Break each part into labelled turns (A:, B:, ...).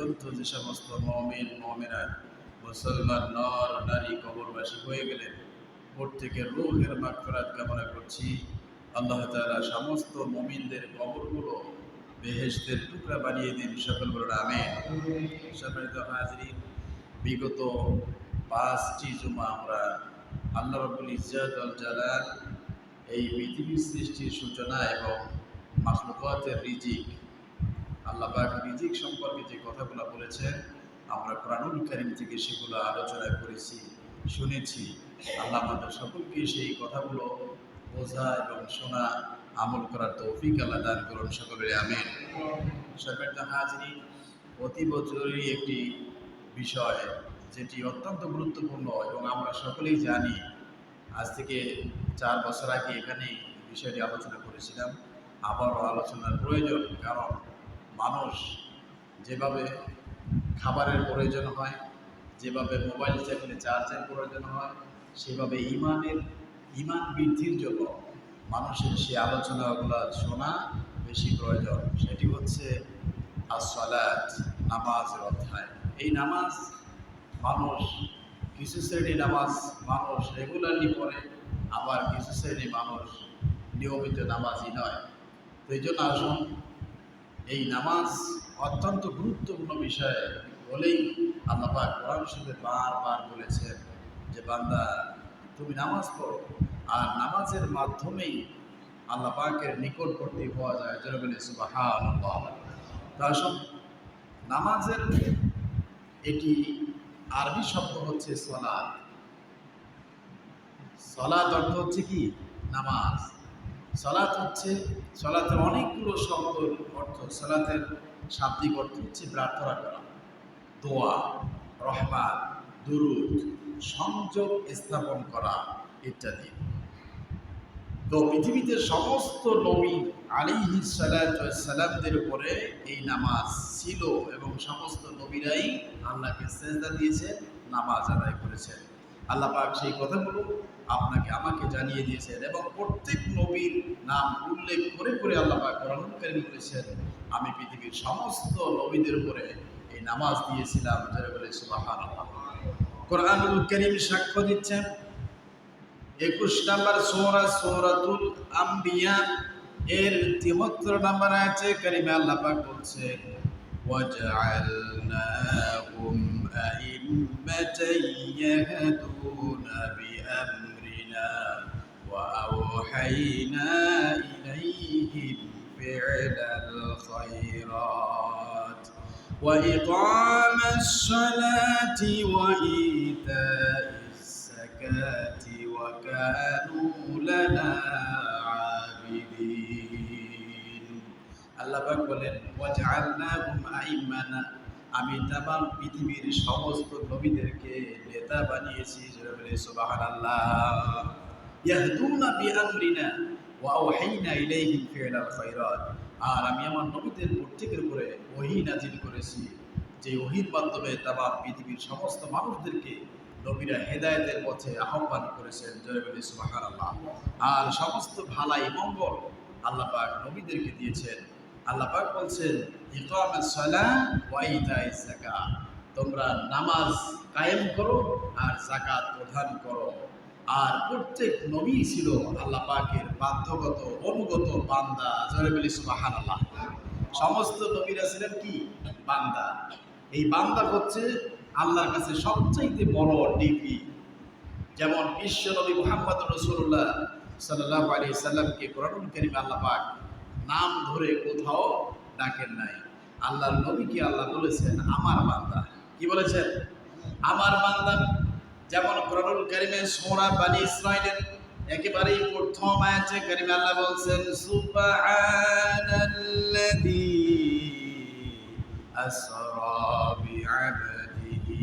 A: চতুর্থ যে সমস্ত মুমিন মুমিনাত মুসলমান নর নারী কবরবাসী হয়ে গেলেন, প্রত্যেকের রূহের মাগফিরাত কামনা করছি। আল্লাহ তাআলা সমস্ত মুমিনদের কবরগুলো বেহেশতের টুকরা বানিয়ে দিন, সকল বলুন আমিন। সম্মানিত হাজরিন, বিগত 5টি জুমা আমরা আল্লাহ রাব্বুল ইজ্জত ওয়াল জালাল এই পৃথিবীর সৃষ্টির সূচনা এবং মাখলুকাতের রিজিক, আল্লাহ পাক রিজিক সম্পর্কে যে কথাগুলো বলেছেন আমরা কোরআনুল কারীম থেকে সেগুলো আলোচনা করেছি, শুনেছি। আল্লাহ আমাদের সকলকে সেই কথাগুলো বোঝা এবং শোনা, আমল করার তৌফিক আল্লাহ দান করুন, সকলের আমিন। সম্মানিত হাজরিন, অতীব জরুরি একটি বিষয় যেটি অত্যন্ত গুরুত্বপূর্ণ এবং আমরা সকলেই জানি। আজ থেকে 4 বছর আগে এখানে বিষয়টি আলোচনা করেছিলাম, আবারও আলোচনার প্রয়োজন। কারণ মানুষ যেভাবে খাবারের প্রয়োজন হয়, যেভাবে মোবাইল চাইলে চার্জের প্রয়োজন হয়, সেভাবে ইমান বৃদ্ধির জন্য মানুষের সেই আলোচনাগুলো শোনা বেশি প্রয়োজন। সেটি হচ্ছে as-সালাত, নামাজের অধ্যায়। এই নামাজ মানুষ কিছু শ্রেণী নামাজ মানুষ রেগুলারলি পড়ে, আবার কিছু শ্রেণী মানুষ নিয়মিত নামাজই নয়। তো এই জন্য আসুন, এই নামাজ অত্যন্ত গুরুত্বপূর্ণ বিষয় বলেই আল্লাহ পাক কোরআন শরীফে বারবার বলেছেন যে বান্দা তুমি নামাজ পড়ো, আর নামাজের মাধ্যমেই আল্লাহ পাকের নিকটবর্তী হওয়া যায়। যারা বলে সুবহানাল্লাহ। তো আসুন, নামাজের এটি আরবি শব্দ হচ্ছে সালাত। সালাত অর্থ হচ্ছে কি? নামাজ। সালাত হচ্ছে, সালাতের অনেকগুলো শব্দের অর্থ। সালাতের শাব্দিক অর্থ হচ্ছে প্রার্থনা করা, দোয়া, রহমান, দুরুদ, সংযোগ স্থাপন করা ইত্যাদি। তো পৃথিবীতে সমস্ত নবী আলাইহিস সালাতু ওয়াস সালামদের উপরে এই নামাজ ছিল এবং সমস্ত নবীরাই আল্লাহকে সেজদা দিয়েছেন, নামাজ আদায় করেছেন। আল্লাহ পাক সেই কথাগুলো আপনাকে আমাকে জানিয়ে দিয়েছেন এবং প্রত্যেক নবীর নাম উল্লেখ করে করে আল্লাহ পাক কোরআনুল কারীমে বলেছেন আমি পৃথিবীর সমস্ত নবীদের উপরে এই নামাজ দিয়েছিলাম। যারা বলে সুবহানাল্লাহ। কোরআনুল কারীম সাক্ষ্য দিচ্ছেন। 21 নম্বর সূরা সূরাতুল আম্বিয়া এর 73 নম্বর আয়াতে কারিমে আল্লাহ পাক বলছেন ওয়াজআলনাহুম আইম্মাতান ইয়াহদুনা বিআমরিনা ওয়া আওহাইনা ইলাইহিম ফি'লাল খায়রাত ওয়া ইকামাস সালাতি ওয়া ইতাইস যাকাতি ওয়া কানু লানা আবিদিন। আল্লাহ পাক বলেন ওয়াজআলনাহুম আইম্মানা, আমি তামাম পৃথিবীর সমস্ত নবীদেরকে নেতা বানিয়েছি। যারা বলে সুবহানাল্লাহ। ইয়াহদুনা বিআমরিনা ওয়া আওহাইনা ইলাইহিম ফি'লাল খায়রাত, আর আমি আমার নবীদের প্রত্যেকের উপরে ওহী নাজিল করেছি, যে ওহীর মাধ্যমে তামাম পৃথিবীর সমস্ত মানুষদেরকে নবীরা হেদায়েতের পথে আহ্বান করেছেন। যারা বলে সুবহানাল্লাহ। আর সমস্ত ভালাই মঙ্গল আল্লাহ পাক নবীদেরকে দিয়েছেন। আল্লাহ পাক বলছেন ইকামাস সালাত ওয়া ইতাইজ যাকাত, তোমরা নামাজ কায়েম করো আর যাকাত প্রদান করো। আর প্রত্যেক নবী ছিল আল্লাহ পাকের বাধ্যগত অনুগত বান্দা। যারা বলি সুবহানাল্লাহ। সমস্ত নবীরা ছিলেন কি? বান্দা। এই বান্দা হচ্ছে আল্লাহর কাছে সবচাইতে বড় ডিগ্রি। যেমন বিশ্ব নবী মুহাম্মদ রাসূলুল্লাহ সাল্লাল্লাহু আলাইহি সাল্লামকে কোরআনুল কারীমে আল্লাহ পাক নাম ধরে কোথাও ডাকেন নাই। আল্লাহর নবীকে আল্লাহ বলেছেন আমার বান্দা। কি বলেছেন? আমার বান্দা। যেমন কোরআনুল কারীমে সূরা বনী ইসরাঈলের একেবারেই প্রথম আয়াতে কারীমে আল্লাহ বলছেন সুবহানাল্লাযী আসরা বিআবদিহি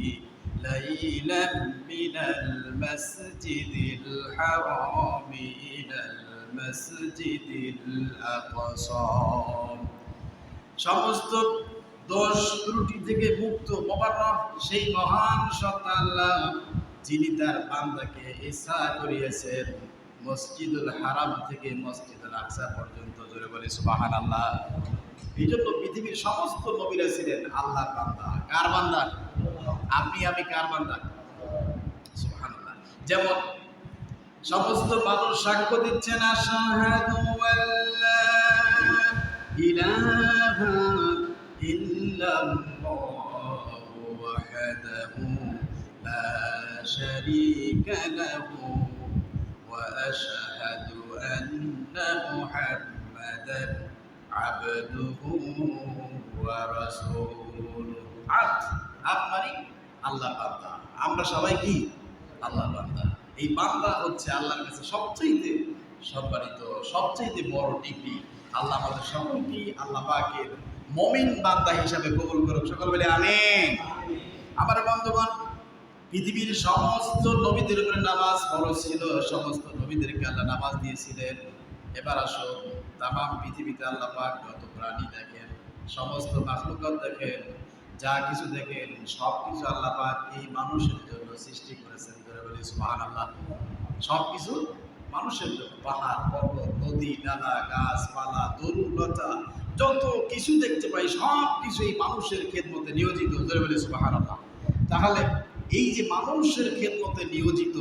A: লাইলাম মিনাল মাসজিদিল হারামি ইলাল মাসজিদিল আকসা। সমস্ত দোষ ত্রুটি থেকে মুক্ত মোবারক সেই মহান সত্তা আল্লাহ, যিনি তার বান্দাকে ইসরা করিয়েছেন মসজিদুল হারাম থেকে মসজিদুল আকসা পর্যন্ত। জোরে বলে সুবহানাল্লাহ। এই জন্য পৃথিবীর সমস্ত নবীরা ছিলেন আল্লাহর বান্দা। কার বান্দা? আপনি আমি কার বান্দা? সুবহানাল্লাহ। যেমন সমস্ত মানুষ সাক্ষ্য দিচ্ছেন আশহাদু আল্লা ইলাহা ইল্লাল্লাহু ওয়াহদাহু লা শারীকা লাহু ওয়া আশহাদু আন্না মুহাম্মাদান আবদুহু ওয়া রাসূলুহু। আব্দ মানে আল্লাহ বান্দা। আমরা সবাই কি? আল্লাহ বান্দা। এই বান্দা হচ্ছে আল্লাহর কাছে সবচেয়ে সম্মানিত, সবচেয়ে বড় ডিগ্রি। আল্লাহ আমাদের সকলকে আল্লাহ পাকের মুমিন বান্দা হিসাবে কবুল করুক। সকল বলে আমিন। আমার বন্ধুগণ, পৃথিবীর সমস্ত নবীদের উপরে নামাজ ফরজ ছিল, সমস্ত নবীদেরকে আল্লাহ নামাজ দিয়েছিলেন। এবার আসো, তামাম পৃথিবীতে আল্লাহ পাক যত প্রাণী দেখেন, সমস্ত মাখলুকাত দেখেন, যা কিছু দেখেন, সব কিছু আল্লাহ পাক এই মানুষের জন্য সৃষ্টি করেছেন। ধরে বলি সুবহানাল্লাহ। সব কিছু মানুষের জন্য, পাহাড় পর্বত নদী নালা গাছপালা তরুলতা যত কিছু দেখতে পাই সব কিছু এই মানুষের খেদমতে নিয়োজিত। ধরে বলি সুবহানাল্লাহ। তাহলে এই যে মানুষের খেদমতে নিয়োজিত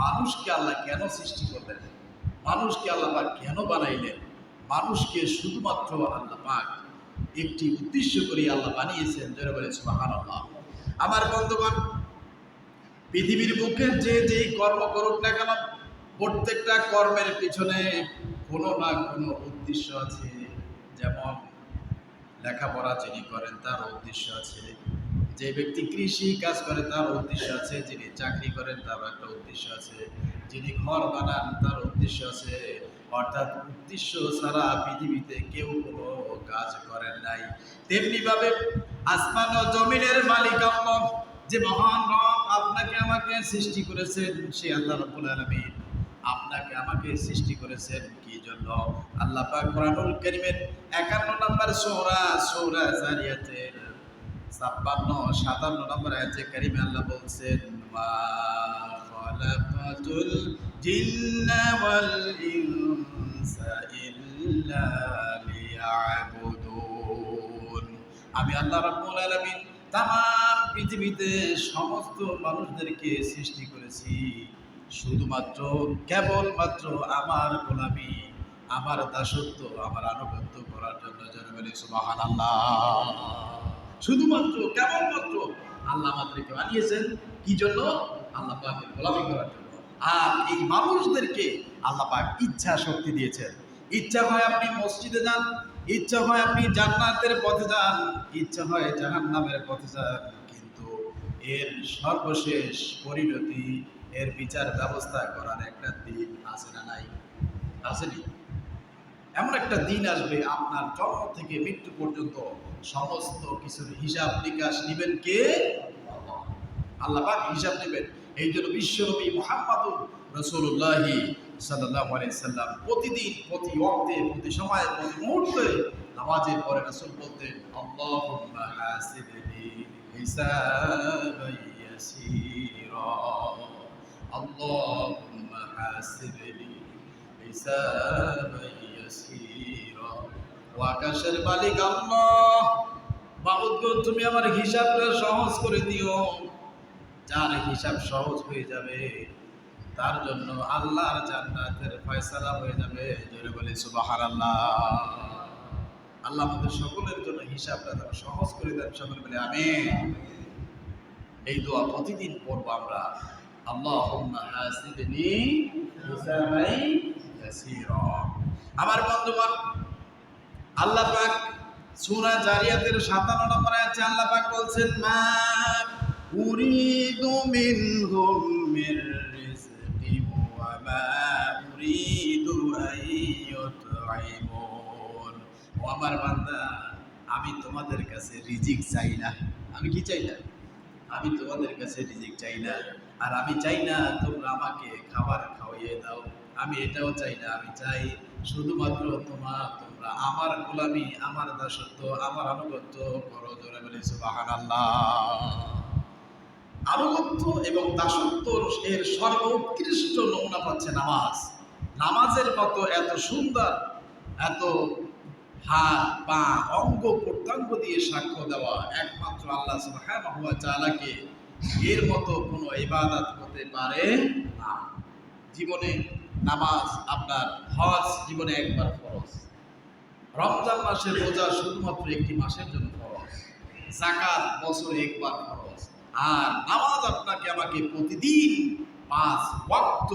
A: মানুষকে আল্লাহ কেন সৃষ্টি করলেন? মানুষকে আল্লাহ পাক কেন বানাইলেন? মানুষকে শুধুমাত্র আল্লাহ পাক একটি উদ্দেশ্য করে আল্লাহ বানিয়েছেন। যারা বলে সুবহানাল্লাহ। আমার বন্ধুগণ, পৃথিবীর বুকে যে যেই কর্ম করুক না কেন, প্রত্যেকটা কর্মের পিছনে কোনো না কোনো উদ্দেশ্য আছে। যেমন লেখাপড়া যিনি করেন তার উদ্দেশ্য আছে, যে ব্যক্তি কৃষি কাজ করে তার উদ্দেশ্য আছে, যিনি চাকরি করেন তার একটা উদ্দেশ্য আছে, যিনি ঘর বানান তার উদ্দেশ্য আছে। অর্থাৎ উদ্দেশ্য ছাড়া পৃথিবীতে কেউ কোনো কাজ করেন নাই। তেমনি ভাবে আসমান ও জমিনের মালিক আল্লাহ, যে মহান রব আপনাকে আমাকে সৃষ্টি করেছেন, সে আল্লাহ রাব্বুল আলামিন আপনাকে আমাকে সৃষ্টি করেছেন কি জন্য? আল্লাহ পাক কোরআনুল কারীমের 51 নম্বর সূরা সূরা জারিয়াতের 56-57 নম্বর আয়াতে কারিমে আল্লাহ বলছেন, মা খালাকাতুল জিন্না ওয়াল ইনসা ইল্লা লিয়াবুদুন। আমি আল্লাহ রাব্বুল আলামিন তামাম পৃথিবীতে সমস্ত মানুষদেরকে সৃষ্টি করেছি শুধুমাত্র কেবলমাত্র আমার গোলামি, আমার দাসত্ব, আমার আনুগত্য করার জন্য। যেন বলি সুবহানাল্লাহ। শুধুমাত্র কেবলমাত্র আল্লাহ আমাদেরকে বানিয়েছেন কি জন্য? আল্লাহ পাকের গোলামি করার জন্য। আর এই মানুষদেরকে আল্লাহ পাক ইচ্ছা শক্তি দিয়েছেন। ইচ্ছা হয় আপনি মসজিদে যান, ইচ্ছা হয় আপনি জান্নাতের পথে যান, ইচ্ছা হয় জাহান্নামের পথে যান, কিন্তু এর সর্বশেষ পরিণতি, এর বিচার ব্যবস্থা করার একটা দিন আছে না নাই? আসেনি? এমন একটা দিন আসবে আপনার জন্ম থেকে মৃত্যু পর্যন্ত সমস্ত কিছুর হিসাব নিকাশ নেবেন কে? আল্লাহ পাক হিসাব নেবেন। এই জন্য বিশ্বনবী মুহাম্মদুর রাসূলুল্লাহ সাল্লাল্লাহু আলাইহি সাল্লাম প্রতিদিন, প্রতি ওয়াক্তে, প্রতি সময়ে, প্রতি মুহূর্তে নামাজের পরে রাসূল বলতেন, আল্লাহুম্মা হাসিবনি হিসাবান ইয়াসীরা, আল্লাহুম্মা হাসিবনি হিসাবান ইয়াসীরা। ও আকাশের মালিক আল্লাহ, মাবুদ গো, তুমি আমার হিসাবটা সহজ করে দিও। যার হিসাব সহজ হয়ে যাবে তার জন্য আল্লাহর জান্নাতের ফয়সালা হয়ে যাবে। জোরে বলি সুবহানাল্লাহ। আল্লাহ আমাদের সকলের জন্য হিসাবটা সহজ করে দেন। সকলে বলে আমিন। এই দোয়া প্রতিদিন পড়বো আমরা। আল্লাহুম্মা হাসিবনি হিসাবান ইয়াসীরা। আমার বন্ধুগণ, আল্লাহ পাক সূরা জারিয়াতের 57 নম্বর আয়াতে আল্লাহ পাক বলছেন, মা উরিদু মিনহুম মির রিজকিন ওয়া মা উরিদু আন ইউতঈমুন। ও আমার বান্দা, আমি তোমাদের কাছে রিজিক চাই না। আমি কি চাই না? আমি তোমাদের কাছে রিজিক চাই না। আর আমি চাই না তোমরা আমাকে খাবার খাওয়িয়ে দাও। আমি এটাও চাই না। আমি চাই শুধুমাত্র তোমরা আমার গোলামি, আমার দাসত্ব, আমার আনুগত্য করো। জোরে বলি সুবহানাল্লাহ। আনুগত্য এবং দাসত্ব এর সর্বোৎকৃষ্ট নমুনা পাচ্ছে নামাজ। নামাজের মতো এত সুন্দর, এত হাত পা অঙ্গ প্রত্যঙ্গ দিয়ে সাক্ষ্য দেওয়া একমাত্র আল্লাহ সুবহানাহু ওয়া তাআলাকে, এর মতো কোনো ইবাদত হতে পারে না। জীবনে নামাজ, আপনার হজ জীবনে একবার ফরজ, রমজান মাসের রোজা শুধুমাত্র একটি মাসের জন্য ফরজ, যাকাত বছরে একবার ফরজ, আর নামাজ আপনাকে আমাকে প্রতিদিন 5 ওয়াক্ত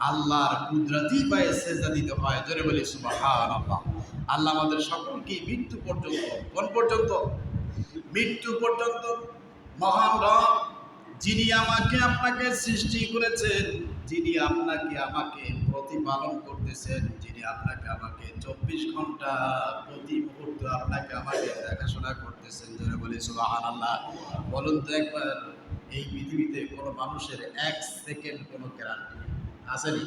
A: আল্লাহর কুদরতি পায়ে সেজদা দিতে হয়। জোরে বলি সুবহানাল্লাহ। আল্লাহ আমাদের সকলকে মৃত্যু পর্যন্ত, কোন পর্যন্ত? মৃত্যু পর্যন্ত মহান রব, যিনি আমাকে আপনাকে সৃষ্টি করেছেন, যিনি আপনাকে আমাকে প্রতিপালন করতেছেন, যিনি আপনাকে আমাকে 24 ঘন্টা প্রতি মুহূর্তে আপনাকে আমাকে দেখাশোনা করতেছেন। জোরে বলি সুবহানাল্লাহ। বলুন তো একবার, এই পৃথিবীতে কোনো মানুষের 1 সেকেন্ড কোনো গ্যারান্টি আসেনি?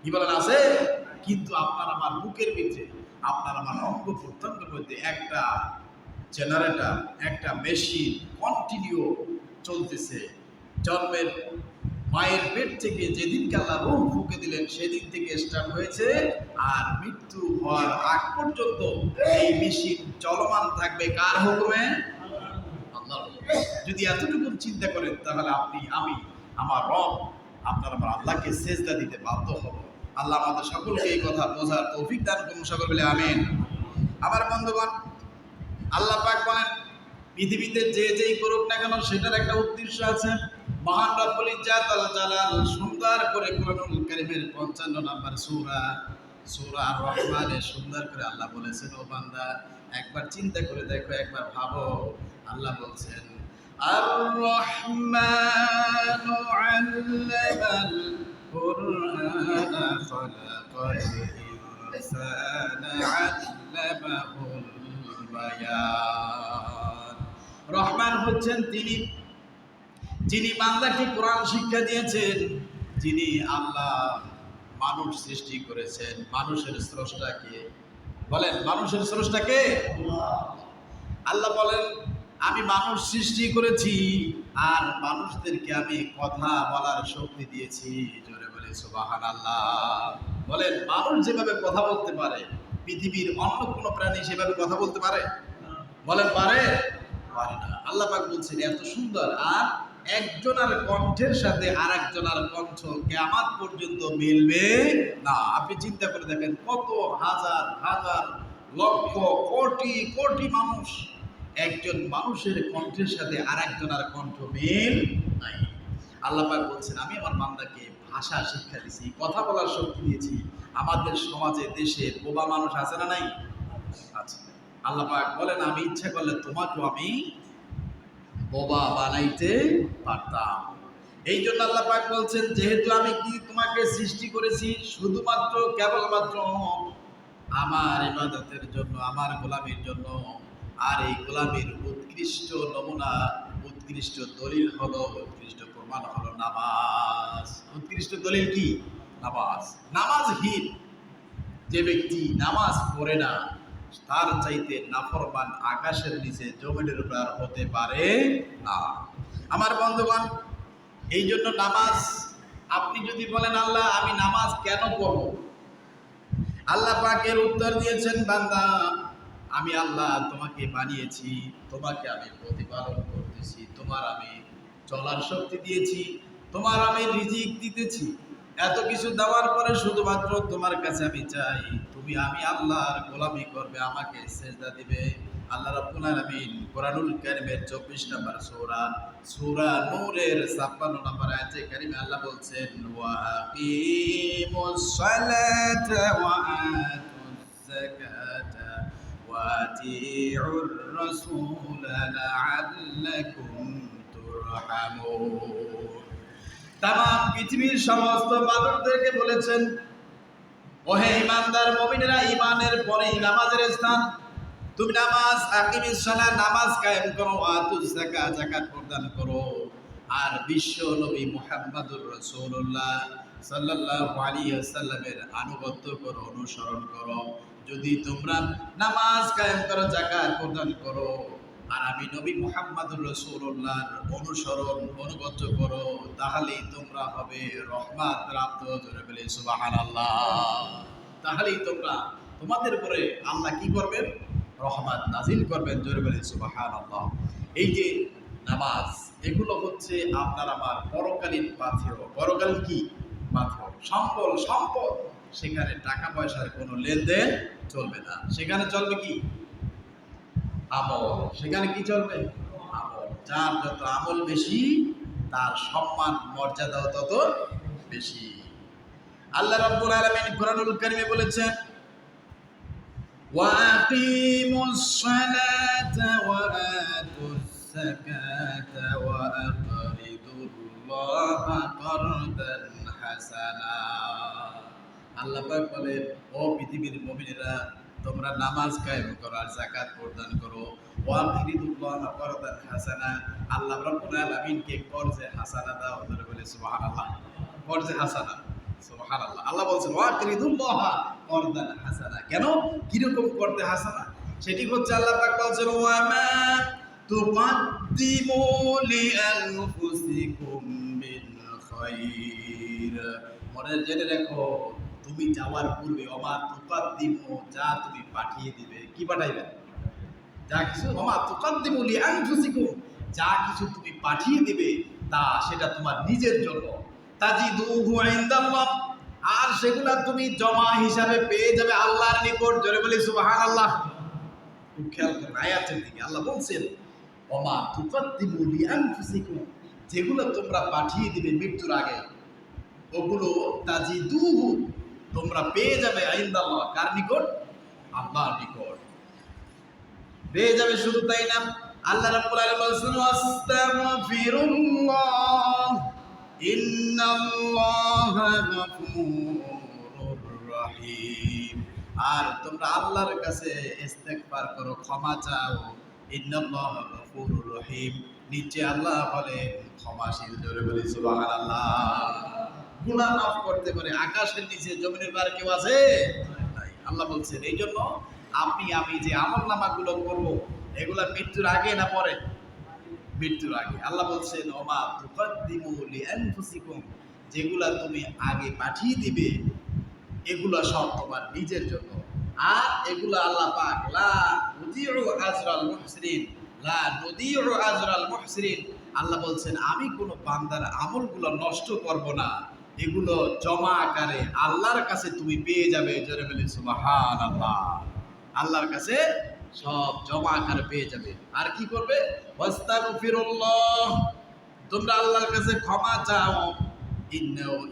A: কি বলেন, আছে? কিন্তু আপনার আমার বুকের ভিতরে, আপনার আমার অঙ্গ প্রত্যঙ্গের মধ্যে একটা জেনারেটর, একটা মেশিন কন্টিনিউ চলতেছে। জন্মের মায়ের পেট থেকে যেদিনকে আল্লাহ রূহ ফুঁকে দিলেন সেদিন থেকে স্টার্ট হয়েছে, আর মৃত্যু হওয়ার আগ পর্যন্ত এই মেশিন চলমান থাকবে। কার হুকুমে? আল্লাহর হুকুমে। যদি এতটুকু চিন্তা করেন, তাহলে আপনি, আমি, আমার রব, আপনার আমার আল্লাহকে সেজদা দিতে বাধ্য হব। আল্লাহ আমাদের সকলকে এই কথা বোঝার তৌফিক দান করুন, সকল বলে আমিন। আমার বন্ধুগণ, আল্লাহ পাক বলেন, পৃথিবীতে যে যেই করুক না কেন সেটার একটা উদ্দেশ্য আছে। মহান রব্বুল ইজ্জাত আল জালাল সুন্দর করে কুরআনুল কারীমের 55 নম্বর সূরা আর-রহমানে সুন্দর করে আল্লাহ বলেছেন, ও বান্দা একবার চিন্তা করে দেখো, একবার ভাবো। আল্লাহ বলছেন, আর-রহমানু আল্লামাল কুরআনা খালাকাল ইনসানা আল্লামাহুল বায়ান। রহমান হচ্ছেন তিনি, যিনি বান্দাকে কোরআন শিক্ষা দিয়েছেন, যিনি আল্লাহ মানুষ সৃষ্টি করেছেন। মানুষের স্রষ্টাকে বলেন, মানুষের স্রষ্টাকে আল্লাহ বলেন, আমি মানুষ সৃষ্টি করেছি আর মানুষদেরকে আমি কথা বলার শক্তি দিয়েছি। জোরে বলে সুবহানাল্লাহ। বলেন, মানুষ যেভাবে কথা বলতে পারে, পৃথিবীর অন্য কোনো প্রাণী সেভাবে কথা বলতে পারে? বলেন, পারে? পারে না। আল্লাহ পাক বলছেন, এত সুন্দর, আর একজনের কণ্ঠের সাথে আরেকজনের কণ্ঠ কিয়ামত পর্যন্ত মিলবে না। আপনি চিন্তা করে দেখেন, কত হাজার হাজার লক্ষ কোটি কোটি মানুষ, একজন মানুষের কণ্ঠের সাথে আরেকজনের কণ্ঠ মিল নাই। আল্লাহ পাক বলছেন, আমি আমার বান্দাকে ভাষা শিক্ষা দিয়েছি, কথা বলার শক্তি দিয়েছি। আমাদের সমাজে, দেশে বোবা মানুষ আছে না নাই? আছে। আল্লাহ পাক বলেন, আমি ইচ্ছা করলে তোমাকেও আমি বোবা বানাইতে পারতাম। এই জন্য আল্লাহ পাক বলছেন, যেহেতু আমি কি তোমাকে সৃষ্টি করেছি শুধুমাত্র কেবলমাত্র আমার ইবাদতের জন্য, আমার গোলামির জন্য, আর এই গোলামির উৎকৃষ্ট নমুনা, উৎকৃষ্ট দলিল হলো, উৎকৃষ্ট প্রমাণ হলো নামাজ। উৎকৃষ্ট দলিল কি? নামাজ। নামাজহীন যে ব্যক্তি নামাজ পড়ে না, তার চাইতে নাফরমান আকাশের নিচে জমিনের উপর হতে পারে না। আমার বন্ধুগণ, এই জন্য নামাজ, আপনি যদি বলেন, আল্লাহ আমি নামাজ কেন পড়ব, আল্লাহ পাকের উত্তর দিয়েছেন, বান্দা আমি আল্লাহ তোমাকে বানিয়েছি, তোমাকে আমি প্রতিপালন করতেছি, তোমার আমি চলার শক্তি দিয়েছি, তোমার আমি রিজিক দিতেছি। এত কিছু দেওয়ার পরে শুধুমাত্র তোমার কাছে আমি চাই, তুমি আমি আল্লাহর গোলামি করবে, আমাকে সেজদা দিবে। আল্লাহ রাব্বুল আলামিন কোরআনুল কারীমের 24 নম্বর সূরা নূরের 56 নম্বর আয়াতে কারিমে আল্লাহ বলছেন, ওয়া আকিমুস সালাতা ওয়া আতুজ যাকাতা ওয়া আতিউর রাসূলা লাআল্লাকুম তুরহামুন। তামাম পৃথিবীর সমস্ত মানুষদেরকে বলেছেন, ওহে ঈমানদার মুমিনেরা, ঈমানের পরেই নামাজের স্থান। তুমি নামাজ, আকিমিস সালাত, নামাজ কায়েম করো, আতুজ যাকাত, যাকাত প্রদান করো, আর বিশ্ব নবী মুহাম্মদুর রাসূলুল্লাহ সাল্লাল্লাহু আলাইহি ওয়াসাল্লামের আনুগত্য করো, অনুসরণ করো। যদি তোমরা নামাজ কায়েম করো, যাকাত প্রদান করো, আর আমি নবী মুহাম্মদুর রাসূলুল্লাহর অনুসরণ, অনুগত করো, তাহলেই তোমরা হবে রহমত প্রাপ্ত। জোরে বলে সুবহানাল্লাহ। তাহলেই তোমরা তোমাদের উপরে আল্লাহ কি করবেন? রহমত নাজিল করবেন। জোরে বলি সুবহানাল্লাহ। এই যে নামাজ, এগুলো হচ্ছে আপনার আমার পরকালীন পাথেয়। পরকালীন কি পাথেয়? সম্পদ। সেখানে টাকা পয়সার কোনো লেনদেন চলবে না। সেখানে চলবে কি? আমল। সেখানে কি চলবে? আমল। যার যত আমল বেশি, তার সম্মান মর্যাদাও তত বেশি। আল্লাহ রাব্বুল আলামিন কোরআনুল কারীমে বলেছেন, وَأَقِيمُوا الصَّلَاةَ وَآتُوا الزَّكَاةَ وَأَقْرِضُوا اللَّهَ قَرْضًا حَسَنًا। আল্লাহ পাক বলেন, ও পৃথিবীর মুমিনেরা, তোমরা নামাজ কায়েম করো আর যাকাত প্রদান করো। ওয়াকিরিদুল্লাহ করদান হাসানা, আল্লাহ রাব্বুল আলামিনকে কর্জে হাসানা দাও। ধরে বলে সুবহানাল্লাহ। কর্জে হাসানা, সুবহানাল্লাহ। আল্লাহ বলছেন ওয়াকিরিদুল্লাহ করদান হাসানা। কেন? কিরকম করতে হাসানা? সেটি হচ্ছে আল্লাহ পাক বলছেন, ওয়া মা তুকদ্দিমু লিআনফুসিকুম মিন খায়র। মনে জেনে রাখো, তুমি যাওয়ার পূর্বে ওমা তুকদ্দিমু, যা তুমি পাঠিয়ে দিবে। কি পাঠাইবে? যা কিছু, ওমা তুকদ্দিমু লিআনফুসিকুম, যা কিছু তুমি পাঠিয়ে দিবে তা সেটা তোমার নিজের জন্য। তাজিদুহু ইনদাল্লাহ, আর সেগুলা তুমি জমা হিসাবে পেয়ে যাবে আল্লাহর নিকট। জোরে বলি সুবহানাল্লাহ। খুব খেয়াল করেন আয়াতের দিকে। আল্লাহ বলছেন, ওমা তুকদ্দিমু লিআনফুসিকুম, যেগুলো তোমরা পাঠিয়ে দিবে মৃত্যুর আগে, ওগুলো তাজিদুহু, তোমরা পেয়ে যাবে ইনদাল্লাহ। কার নিকট? আল্লাহর নিকট পেয়ে যাবে। শুধু তাই না, আল্লাহ রাব্বুল আলামিন বলেছেন, আস্তাগফিরুল্লাহ ইন্নাল্লাহা গফুরুর রহিম। আর তোমরা আল্লাহর কাছে ইস্তেগফার করো, ক্ষমা চাও। ইন্নাল্লাহা গফুরুর রহিম, নিচে আল্লাহ বলেন ক্ষমাশীল। জোরে বলি সুবহানাল্লাহ। গুনাহ মাফ করতে পারে আকাশের নিচে জমিনের পারে কেউ আছে? নাই। আল্লাহ বলছেন, এই জন্য আমি যে আমল নামাগুলো করবো, এগুলা মৃত্যুর আগে না পরে? মৃত্যুর আগে। আল্লাহ বলছেন, ওমা তুকদ্দিমু লিআনফুসিকুম, যেগুলা তুমি আগে পাঠিয়ে দিবে এগুলা সব তোমার নিজের জন্য। আর এগুলা আল্লাহ পাক লা নুদিউ আজরাল মুহসিনিন, লা নুদিউ আজরাল মুহসিনিন, আল্লাহ বলছেন আমি কোনো বান্দার আমলগুলো নষ্ট করব না, এগুলো জমা আকারে আল্লাহর কাছে তুমি পেয়ে যাবে। জোরে বলি সুবহানাল্লাহ। আল্লাহর কাছে সব জমা আকারে পেয়ে যাবে। আর কি করবে? ওয়াস্তাগফিরুল্লাহ, তোমরা আল্লাহর কাছে ক্ষমা চাও।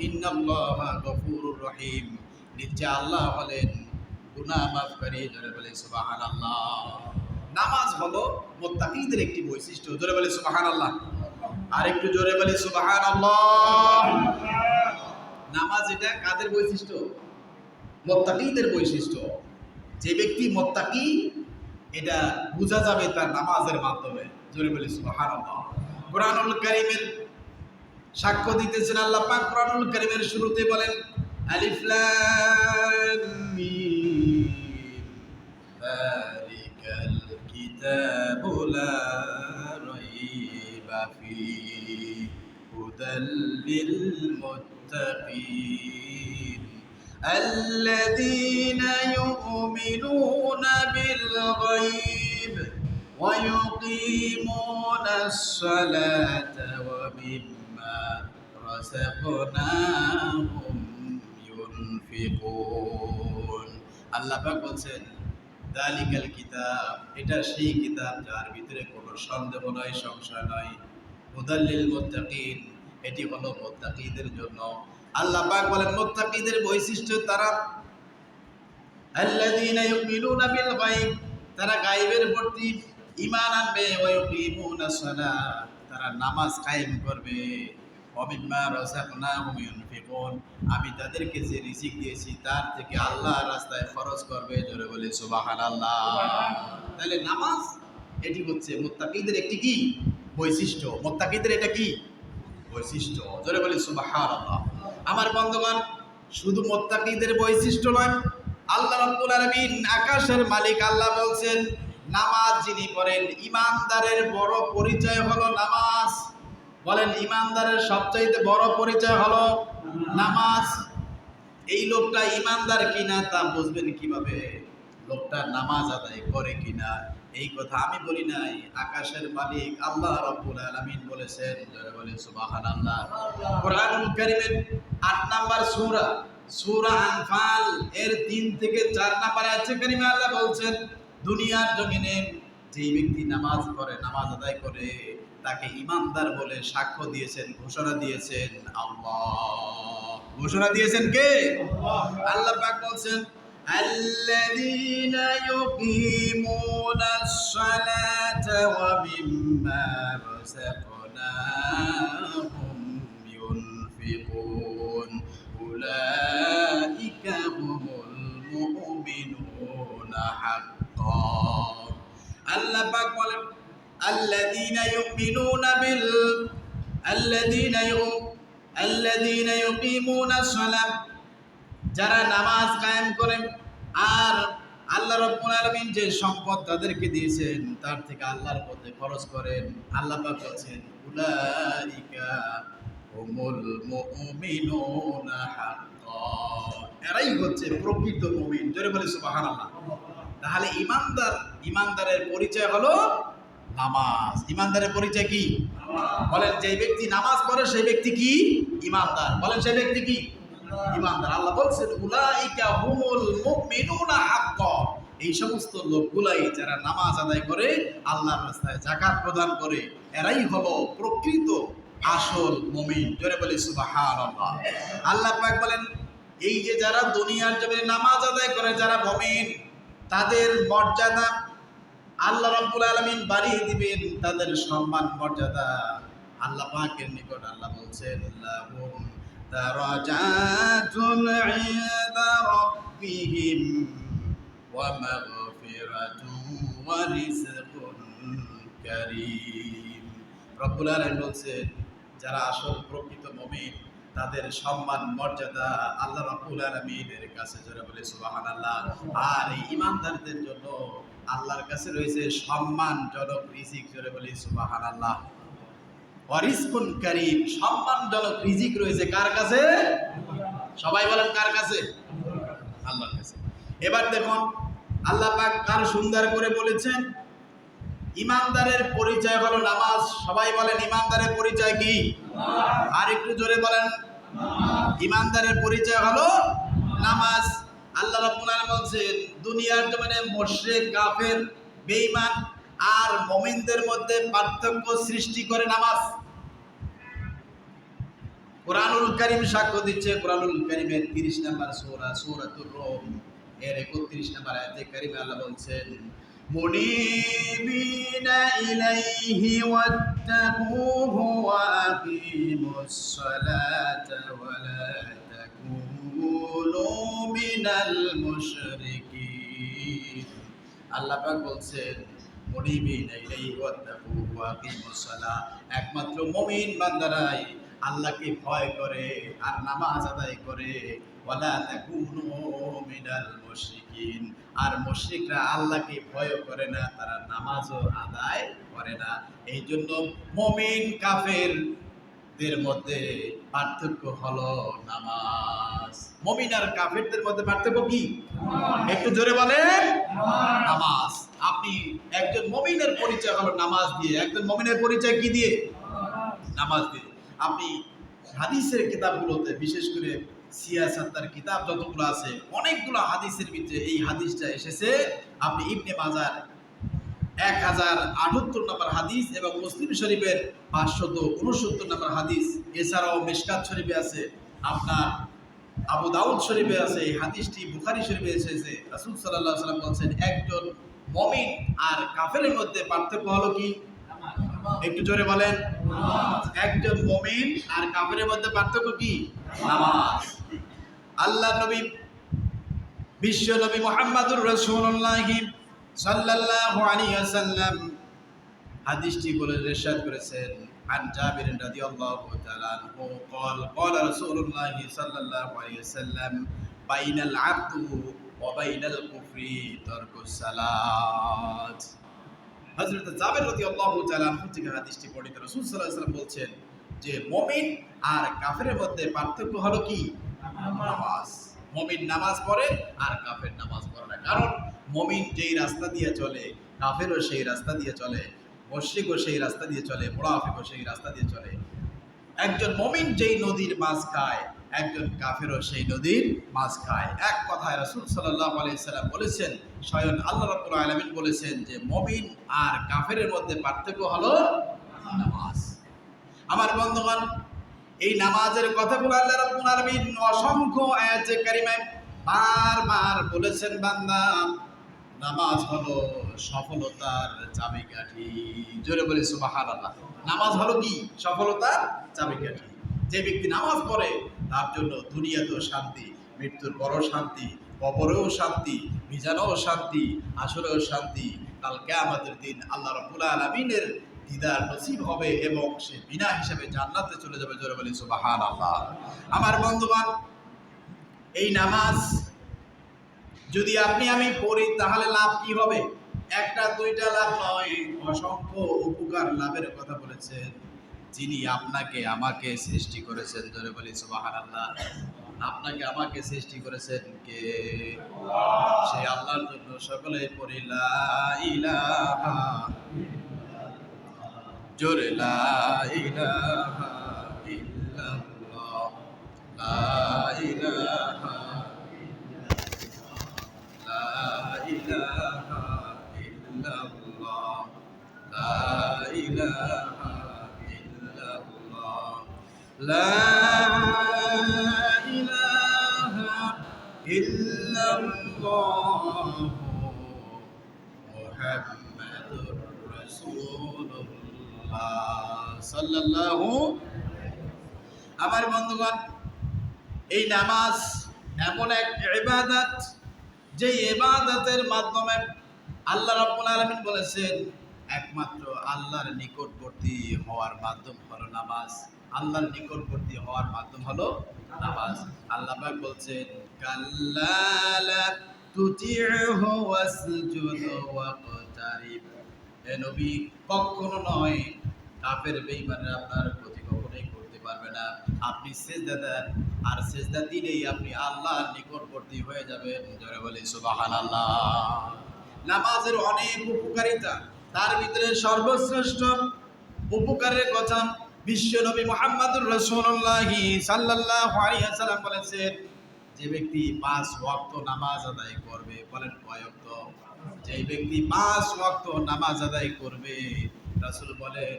A: ইন্নাল্লাহা গফুরুর রহিম, নিশ্চয় আল্লাহ হলেন গুনাহ মাফকারী। জোরে বলি সুবহানাল্লাহ। নামাজ হলো মুত্তাকিদের একটি বৈশিষ্ট্য। জোরে বলি সুবহানাল্লাহ। আর একটু জোরে বলি সুবহানাল্লাহ। নামাজ এটা কাদের বৈশিষ্ট্য? মুত্তাকিদের বৈশিষ্ট্য। যে ব্যক্তি মুত্তাকি, এটা বোঝা যাবে তার নামাজের মাধ্যমে। জোরে বলি সুবহানাল্লাহ। কোরআনুল কারীমের সাক্ষ্য দিতেছেন আল্লাহ পাক। কোরআনুল কারীমের শুরুতে বলেন, আলিফ লাম মিম যালিকাল কিতাবু লা রাইবা ফীহি হুদাল লিল মুত্তাকিন الذين يؤمنون بالغيب ويقيمون الصلاة ومما رزقناهم ينفقون। আল্লাহ পাক বলছেন, যালিকাল কিতাব, এটা সেই কিতাব যার ভিতরে কোনো সন্দেহ নয়, সংশয় নয়। হুদাল লিল মুত্তাকিন, এটি হলো মুত্তাকিদের জন্য। আল্লাহ পাক বলেন মুত্তাকিদের বৈশিষ্ট্য তারা, আল্লাযীনা ইউমিনুনা বিল গায়ব, তারা গায়বের প্রতি ঈমান আনবে। ওয়া ইউকিমুনাস সালাত, তারা নামাজ কায়েম করবে। ওয়া মিম্মা রাযাকনাহুম ইউনফিকুন, আমি তাদেরকে যে রিজিক দিয়েছি তার থেকে আল্লাহর রাস্তায় খরচ করবে। জোরে বলি সুবহানাল্লাহ। তাহলে নামাজ এটি হচ্ছে মুত্তাকিদের একটি কি বৈশিষ্ট্য। মুত্তাকিদের এটা কি বৈশিষ্ট্য। জোরে বলি সুবহানাল্লাহ। আমার বন্ধুগণ, শুধু মুত্তাকিদের বৈশিষ্ট্য নয়, আল্লাহ রাব্বুল আলামিন আকাশের মালিক আল্লাহ বলছেন, নামাজ যিনি পড়েন, ঈমানদারের বড় পরিচয় হলো নামাজ। বলেন, ঈমানদারের সবচাইতে বড় পরিচয় হলো নামাজ। এই লোকটা ইমানদার কিনা তা বুঝবেন কিভাবে? লোকটা নামাজ আদায় করে কিনা। এই কথা আমি বলি নাই, আকাশের মালিক আল্লাহ রাব্বুল আলামিন বলেছেন। যারা বলে সুবহানাল্লাহ। কোরআনুল কারীমের ৮ নাম্বার সূরা, সূরা আনফাল এর ৩ থেকে ৪ নাম্বার আয়াতে কারিমে আল্লাহ বলছেন, দুনিয়ার জমিনে যেই ব্যক্তি নামাজ পড়ে, নামাজ আদায় করে, তাকে ইমানদার বলে সাক্ষ্য দিয়েছেন, ঘোষণা দিয়েছেন আল্লাহ। ঘোষণা দিয়েছেন কে? আল্লাহ পাক বলছেন, আল্লাযীনা ইউকিমুনাস সালাতা ওয়া মিম্মা রাযাকনাহুম ইউনফিকুন উলাইকা হুমুল মুমিনুনা হাক্কান। আল্লাহ পাক বলেন, আল্লাযীনা ইউকিমুনাস সালাত, যারা নামাজ কায়েম করেন আর আল্লাহ রাব্বুল আলামিন যে সম্পদ তাদেরকে দিয়েছেন তার থেকে আল্লাহর পথে খরচ করেন। আল্লাহ পাক বলেন, উলাইকা হুমুল মুমিনুনা হাক্কান। এরাই হচ্ছে প্রকৃত মুমিন। জোরে বলে সুবহানাল্লাহ। তাহলে ইমানদারের পরিচয় হলো নামাজ। ইমানদারের পরিচয় কি? বলেন, যে ব্যক্তি নামাজ পড়ে সেই ব্যক্তি কি? ইমানদার। বলেন, সেই ব্যক্তি কি? ইমানদার। আল্লাহ বলছেন, উলাইকা হুমুল মুমিনুনা হাক্কান। এই সমস্ত লোকগুলাই যারা নামাজ আদায় করে, আল্লাহর রাস্তায় যাকাত প্রদান করে, এরাই হলো প্রকৃত আসল মুমিন। জোরে বলি সুবহানাল্লাহ। আল্লাহ পাক বলেন, এই যে যারা দুনিয়ার জমিনে নামাজ আদায় করে, যারা মুমিন, তাদের মর্যাদা আল্লাহ রাব্বুল আলামিন বাড়িয়ে দিবেন, তাদের সম্মান মর্যাদা আল্লাহ পাকের নিকট। আল্লাহ বলছেন, লাহুম দারাজাতুন ইনদা রাব্বিহিম ওয়া মাগফিরাতুন ওয়া রিজকুন কারীম। রব্বুল আলামিন বলছেন, যারা আসল প্রকৃত মুমিন তাদের সম্মান মর্যাদা আল্লাহ রাব্বুল আলামিনের কাছে। জোরে বলে সুবহানাল্লাহ। আর এই ঈমানদারদের জন্য আল্লাহর কাছে রয়েছে সম্মানজনক রিজিক। জোরে বলে সুবহানাল্লাহ। ওয়া রিজকুন কারীম, সম্মানজনক রিজিক রয়েছে কার কাছে? সবাই বলেন, কার কাছে? আল্লাহর কাছে। এবার দেখুন, আল্লাহ পাক কার সুন্দর করে বলেছেন, ইমানদারের পরিচয় হলো নামাজ। সবাই বলেন, ইমানদারের পরিচয় কি? আর একটু জোরে বলেন। ইমানদারের পরিচয় হলো নামাজ। আল্লাহ রাব্বুল আলামিন বলছেন, দুনিয়ার জমিনে মুশরিক, কাফের, বেঈমান আর মুমিনদের মধ্যে পার্থক্য সৃষ্টি করে নামাজ। কোরআনুল কারীম সাক্ষ্য দিচ্ছে। কোরআনুল কারীমের 30 নম্বর সূরা, সূরাতুর রুম এর 31 নম্বর আয়াতে কারীমে আল্লাহ বলছেন, মুনিবিনা ইলাইহি ওয়াত্তাকুহু ওয়া আকিমুস সালাতা ওয়া লা তাকুনু মিনাল মুশরিকিন। আল্লাহ পাক বলছেন, মুনিবিনা ইলাইহি ওয়াত্তাকুহু ওয়া আকিমুস সালাহ, একমাত্র মুমিন বান্দারাই আল্লাহকে ভয় করে আর নামাজ আদায় করে। ওয়ালা তাকুনু মিনাল মুশরিকিন, আর মুশরিকরা আল্লাহকে ভয় করে না, তারা নামাজও আদায় করে না। এই জন্য মুমিন কাফেরদের মধ্যে পার্থক্য হলো নামাজ। মুমিন আর কাফেরদের মধ্যে পার্থক্য কি? একটু জোরে বলেন। নামাজ। আপনি একজন মুমিনের পরিচয় হলো নামাজ দিয়ে। একজন মুমিনের পরিচয় কি দিয়ে? নামাজ দিয়ে। আপনি হাদিসের কিতাবগুলোতে, বিশেষ করে সিয়াসাতার কিতাব যতগুলো আছে, অনেকগুলো হাদিসের ভিতরে এই হাদিসটা এসেছে। আপনি ইবনে মাজার 1078 নম্বর হাদিস এবং মুসলিম শরীফের 569 নম্বর হাদিস, এছাড়াও মিশকাত শরীফে আছে, আপনার আবু দাউদ শরীফে আছে। এই হাদিসটি বুখারী শরীফে এসেছে। রাসূল সাল্লাল্লাহু আলাইহি ওয়াসাল্লাম বলছেন, একজন মুমিন আর কাফেরের মধ্যে পার্থক্য হলো কি? একটু জোরে বলেন। একজন মুমিন আর কাফেরের মধ্যে পার্থক্য কি? নামাজ। আল্লাহ নবী, বিশ্ব নবী মুহাম্মদুর রাসূলুল্লাহ সাল্লাল্লাহু আলাইহি ওয়াসাল্লাম হাদিসটি বলে ইরশাদ করেছেন, আন জাবির রাদিয়াল্লাহু তাআলা আনহু قال قال رسول الله صلى الله عليه وسلم بين العبد وبين الكفر ترك الصلاة। হযরত জাবির রাদিয়াল্লাহু তাআলা আনহু থেকে হাদিসটি বর্ণিত। রাসূল সাল্লাল্লাহু আলাইহি ওয়াসাল্লাম বলছেন যে মুমিন আর কাফেরের মধ্যে পার্থক্য হলো কি? নামাজ। মুমিন নামাজ পড়ে আর কাফের নামাজ পড়ে না। কারণ মুমিন যেই রাস্তা দিয়ে চলে, কাফেরও সেই রাস্তা দিয়ে চলে, মুশরিকও সেই রাস্তা দিয়ে চলে, মুনাফিকও সেই রাস্তা দিয়ে চলে। একজন মুমিন যেই নদীর মাছ খায়, একজন কাফেরও সেই নদীর মাছ খায়। এক কথায় রাসূল সাল্লাল্লাহু আলাইহি সাল্লাম বলেছেন, স্বয়ং আল্লাহ রাব্বুল আলামিন বলেছেন যে মুমিন আর কাফেরের মধ্যে পার্থক্য হলো নামাজ। আমার বন্ধুগণ, এই নামাজের কথাগুলো আল্লাহ রাব্বুল আলামিন অসংখ্য আয়াতে কারিমায় বারবার বলেছেন, বান্দা নামাজ হলো সফলতার চাবিকাঠি। জোরে বলি সুবহানাল্লাহ। নামাজ হলো কি? সফলতার চাবিকাঠি। যে ব্যক্তি নামাজ পড়ে তার জন্য দুনিয়াতেও শান্তি, মৃত্যুর পরও শান্তি, কবরেও শান্তি, মিজানেও শান্তি, আসরেও শান্তি, কাল কিয়ামতের দিন আল্লাহ রাব্বুল আলামিনের দিদার নসিব হবে এবং সে বিনা হিসাবে জান্নাতে চলে যাবে। জোরে বলি সুবহানাল্লাহ। আমার বন্ধুগণ, এই নামাজ যদি আপনি আমি পড়ি তাহলে লাভ কি হবে? একটা দুইটা লাভ নয়, অসংখ্য উপকার লাভের কথা বলেছেন যিনি আপনাকে আমাকে সৃষ্টি করেছেন। জোরে বলি সুবহানাল্লাহ। আপনাকে আমাকে সৃষ্টি করেছেন কে? সেই আল্লাহর জন্য সকলে পড়ি লা ইলাহা, জোরে লা ইলাহা ইল্লাল্লাহ, লা ইলাহা, লা ইলাহা ইল্লাল্লাহ, লা ইলাহা ইল্লাল্লাহ, লা ইলাহা ইল্লাল্লাহ, মুহাম্মাদুর রাসূলুল্লাহ সাল্লাল্লাহু। আমার বন্ধুগণ, এই নামাজ এমন এক ইবাদত, যে ইবাদতের মাধ্যমে আল্লাহ রাব্বুল আলামিন বলেছেন একমাত্র আল্লাহর নিকটবর্তী হওয়ার মাধ্যম হলো নামাজ। আল্লাহর নিকটবর্তী হওয়ার মাধ্যম হলো নামাজ। আল্লাহ পাক বলছেন, কাল্লা লা তুতি'হু ওয়াসজুদ ওয়াকতারিব। হে নবী, কখনো নয়, কাফের বেঈমানরা আপনার ক্ষতি কখনোই করতে পারবে না। আপনি সিজদা দেন, আর সিজদা দিলেই আপনি আল্লাহর নিকটবর্তী হয়ে যাবেন। জোরে বলি সুবহানাল্লাহ। নামাজের অনেক উপকারিতা, তার ভিতরে সর্বশ্রেষ্ঠ উপকারের কথা বিশ্ব নবী মুহাম্মদুর রাসূলুল্লাহ সাল্লাল্লাহু আলাইহি ওয়াসাল্লাম বলেছেন, যে ব্যক্তি 5 ওয়াক্ত নামাজ আদায় করবে, বলেন কয় ওয়াক্ত? যে ব্যক্তি 5 ওয়াক্ত নামাজ আদায় করবে, রাসূল বলেন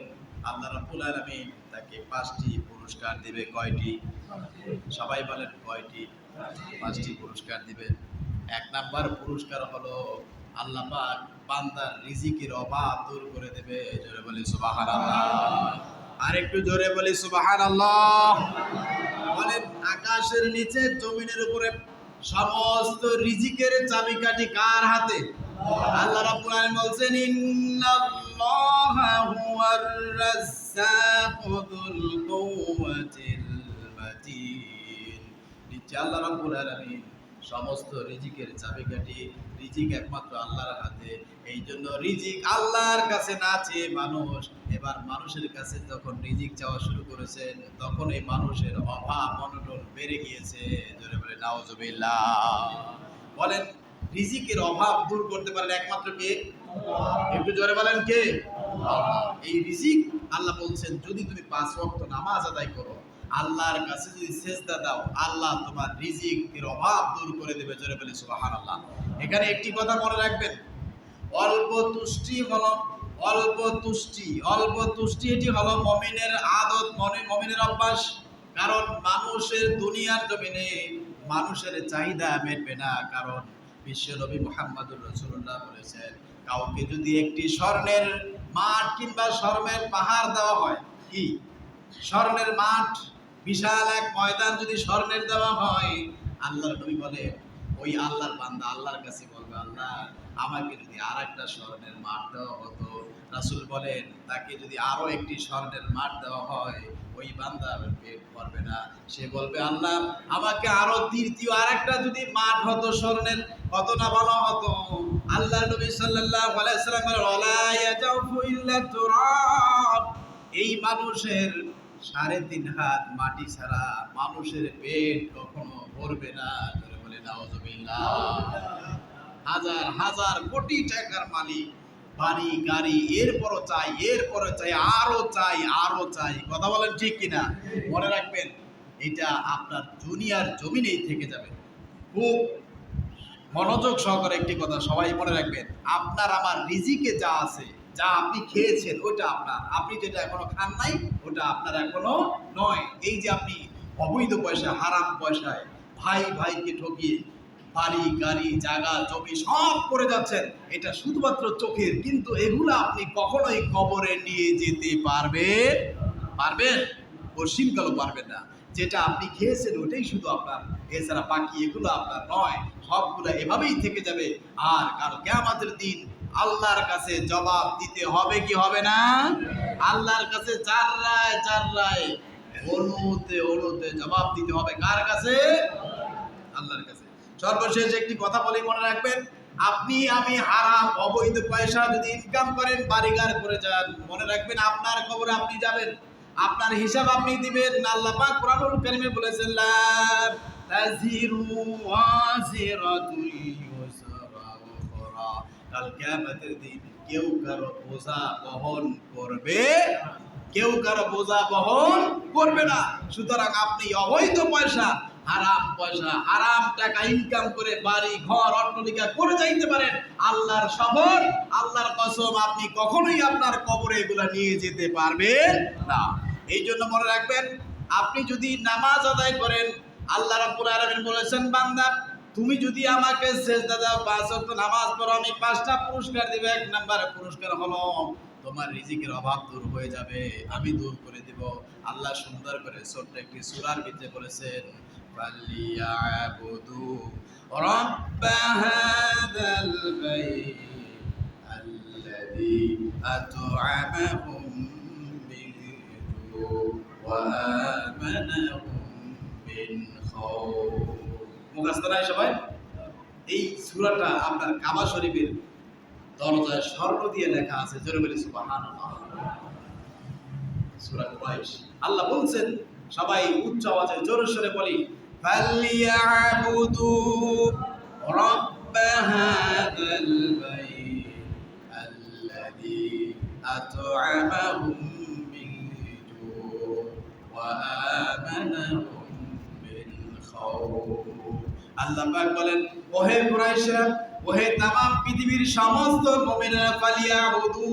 A: আল্লাহ রাব্বুল আলামিন তাকে 5টি পুরস্কার দিবে। কয়টি? সবাই বলেন কয়টি? 5টি পুরস্কার দিবে। 1 নাম্বার পুরস্কার হলো আল্লাহ পাক বান্দার রিজিকের অভাব দূর করে দেবে। জোরে বলি সুবহানাল্লাহ। আর একটু জোরে বলি সুবহানাল্লাহ। বলেন, আকাশের নিচে জমিনের উপরে সমস্ত রিজিকের চাবিকাঠি কার হাতে? আল্লাহ রাব্বুল আলামিন বলছেন, ইন্নাল্লাহা হুয়ার রাজ্জাকু যুল কুওয়াতিল মাতিন। নিশ্চয় আল্লাহ রাব্বুল আলামিন সমস্ত রিজিকের চাবিকাঠি। রিজিক একমাত্র আল্লাহর হাতে। এই জন্য রিজিক আল্লাহর কাছে না চেয়ে মানুষ এবার মানুষের কাছে যখন রিজিক চাওয়া শুরু করেছেন, তখন এই মানুষের অভাব অনটন বেড়ে গিয়েছে। জোরে বলে নাউজুবিল্লাহ। বলেন, রিজিকের অভাব দূর করতে পারেন একমাত্র কে? একটু জোরে বলেন কে? এই রিজিক আল্লাহ বলছেন, যদি তুমি 5 ওয়াক্ত নামাজ আদায় করো, আল্লাহর কাছে যদি সিজদা দাও, আল্লাহ তোমার রিজিকের অভাব দূর করে দেবে। জোরে বলি সুবহানাল্লাহ। এখানে একটি কথা মনে রাখবেন, অল্প তুষ্টি হলো অল্প তুষ্টি এটি হলো মুমিনের আদত, মুমিনের অভ্যাস। কারণ মানুষের দুনিয়ার জমিনে মানুষের চাহিদা মেটবে না। কারণ বিশ্ব নবী মুহাম্মদুর রাসূলুল্লাহ বলেছেন, কাউকে যদি একটি স্বর্ণের মাঠ কিংবা স্বর্ণের পাহাড় দেওয়া হয়, কি স্বর্ণের মাঠ, বিশাল এক ময়দান যদি স্বর্ণের দেওয়া হয়, আল্লাহর নবী বলে ওই আল্লাহর বান্দা আল্লাহর কাছে বলবে, আল্লাহ আমাকে যদি আর একটা স্বর্ণের মাঠ দেওয়া হতো। রাসূল বলেন, তাকে যদি আরো একটি স্বর্ণের মাঠ দেওয়া হয়, ওই বান্দার পেট ভরবে না। সে বলবে, আল্লাহ আমাকে আরো তৃতীয় আরেকটা যদি মাঠ হতো স্বর্ণের, কত না ভালো হতো। আল্লাহ নবী সাল্লাল্লাহু আলাইহি ওয়াসাল্লাম বলেন, ওয়ালা ইয়াজাউফু ইল্লা তুরাব। এই মানুষের 3.5 হাত মাটি ছাড়া মানুষের পেট কখনো ভরবে না।
B: নাউযুবিল্লাহ। হাজার হাজার কোটি টাকার মালিক, বাড়ি গাড়ি, এরপরও চাই, এরপরও চাই, আরো চাই, আরো চাই। কথা বলেন ঠিক কিনা? মনে রাখবেন, এটা আপনার দুনিয়ার জমিনেই থেকে যাবে। খুব মনোযোগ সহকারে একটি কথা সবাই মনে রাখবেন, আপনার আমার রিজিকে যা আছে, যা আপনি খেয়েছেন ওটা আপনার, আপনি যেটা এখনো খান নাই ওটা আপনার এখনো নয়। এই যে আপনি অবৈধ পয়সা, হারাম পয়সায় ভাই ভাইকে ঠকিয়ে বাড়ি গাড়ি জায়গা জমি সব করে যাচ্ছেন, এটা শুধুমাত্র চোখের, কিন্তু এগুলো আপনি কখনোই কবরে নিয়ে যেতে পারবেন পারবেন পশ্চিমকালও পারবেন না। যেটা আপনি খেয়েছেন ওটাই শুধু আপনার, এছাড়া বাকি এগুলো আপনার নয়। সবগুলো এভাবেই থেকে যাবে। আর কাল কিয়ামতের দিন আল্লাহর কাছে জবাব দিতে হবে কি হবে না? আল্লাহর কাছে চাররায় চাররায় অনুতে অনুতে জবাব দিতে হবে। কার কাছে? আল্লাহর কাছে। সর্বশেষ একটি কথা বলি, মনে রাখবেন, আপনি আমি হারাম অবৈধ পয়সা যদি ইনকাম করেন, বাড়িঘর করে যান, মনে রাখবেন আপনার কবরে আপনি যাবেন, আপনার হিসাব আপনি দিবেন। আল্লাহ পাক কোরআনুল কারীমে বলেছেন, লা তাজিরু ওয়াজিরাতুন ওয়াজরা উখরা। কাল কিয়ামতের দিন কেউ কারো বোঝা বহন করবে, কেউ কারো বোঝা বহন করবে না। সুতরাং আপনি অবৈধ পয়সা, হারাম পয়সা, হারাম টাকা ইনকাম করে বাড়ি ঘর অট্টালিকা করে যাইতে পারেন, আল্লাহর শপথ, আল্লাহর কসম, আপনি কখনোই আপনার কবরে এগুলা নিয়ে যেতে পারবেন না। এই জন্য মনে রাখবেন, আপনি যদি নামাজ আদায় করেন, আল্লাহ রাব্বুল আলামিন বলেছেন, বান্দা তুমি যদি আমাকে সেজদা দাও, 5 ওয়াক্ত নামাজ পড়ো, আমি 5টা পুরস্কার দেব। 1 নম্বরে পুরস্কার হলো তোমার রিজিকের অভাব দূর হয়ে যাবে, আমি দূর করে দেব। আল্লাহ সুন্দর করে ছোট্ট একটি সূরার ভিতরে বলেছেন, ফালিয়াবুদু রাব্বা হাযাল বাইত আল্লাযী আত'আমাহুম মিন জু' ওয়া আমানাহুম মিন খাউফ। মুখস্থ নাই সবাই? এই সূরাটা আপনার কাবা শরীফের দরজায় স্বর্ণ দিয়ে লেখা আছে। জোরে বলি সুবহানাল্লাহ। সূরা কুরাইশ। আল্লাহ বলছেন, সবাই উচ্চ আওয়াজে জোরে সোরে বলি, ফালিয়াবুদু রাব্ব হাযাল বাইত আল্লাযী আত'আমাহুম মিন জু' ওয়া আমানাহুম মিন খাউফ। আল্লাহ পাক বলেন, ওহে কুরাইশরা, ওহে তামাম পৃথিবীর সমস্ত মুমিনেরা, ফালিয়াবুদু